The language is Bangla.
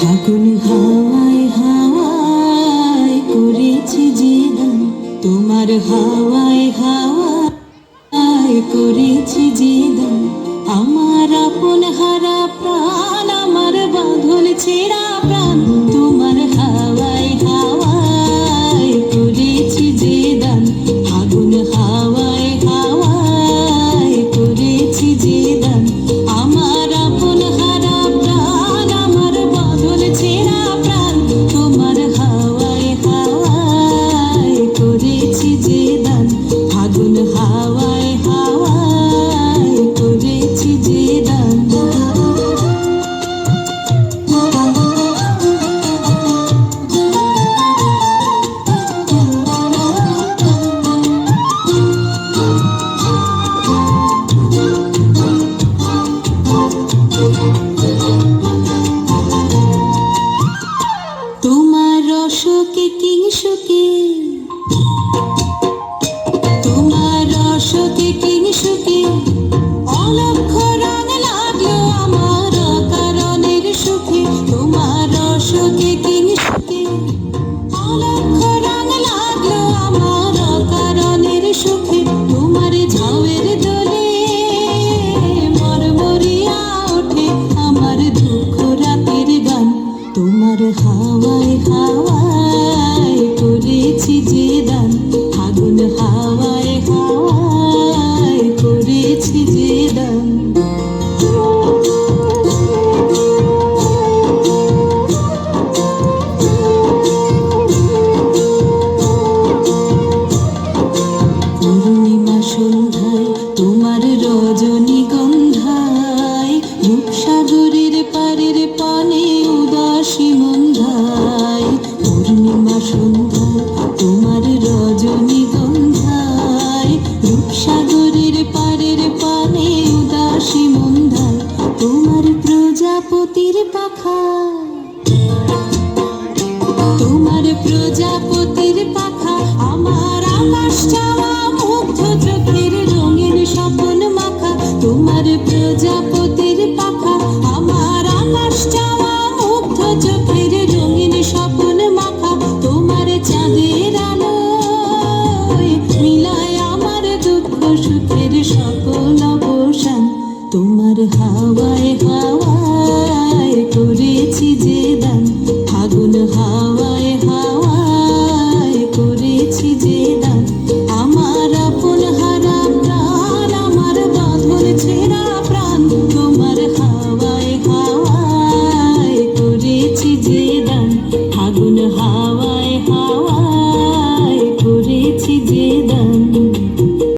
ফাগুন হাওয়ায় হাওয়ায় করেছি জীবন, তোমার হাওয়ায় হাওয়ায় করেছি জীবন। আমার আপন হারা প্রাণ, আমার বাঁধন ছেঁড়া প্রাণ, তোমার হাওয়ায় হাওয়ায় করেছি জীবন। ফাগুন হাওয়ায় হাওয়ায় করেছি জীবন। আমার আপন হারা প্রাণ, আমার বাঁধন ছেঁড়া প্রাণ, তোমার হাওয়ায় হাওয়ায় করেছি জীবন। ফাগুন হাওয়ায় হাওয়ায় করেছি জীবন। তোমার রসকে কিংসুকে, তোমার রসকে কিংসুকে অলক্ষ রং লাগলো আমার কারণের সুখে। তোমার রসকে কিংসুকে অলক্ষ রং লাগলো আমার কারণের সুখে। তোমার ঝাউয়ের দোলে মরমরিয়া ওঠে আমার দুঃখ রাতের গান। তোমার হাওয়ায় হাওয়ায় করেছি যে দান। ফাগুন হাওয়ায় হাওয়ায় করেছি যে দান। পূর্ণিমা সন্ধ্যায় তোমার রজনীগন্ধায়, রূপসাগরের পারের পানে উদাসী মন্ধায়। পূর্ণিমা সন্ধ্যায় তোমার রজনীগন্ধায়, রূপসাগরের পারের পানে উদাসী মন্ধায়। তোমার প্রজাপতির পাখা, তোমার প্রজাপতির পাখা আমার আকাশ চাওয়া মুগ্ধ চোখের রঙিন স্বপন মাখা। তোমার প্রজাপতির পাখা আমার আকাশ চাওয়া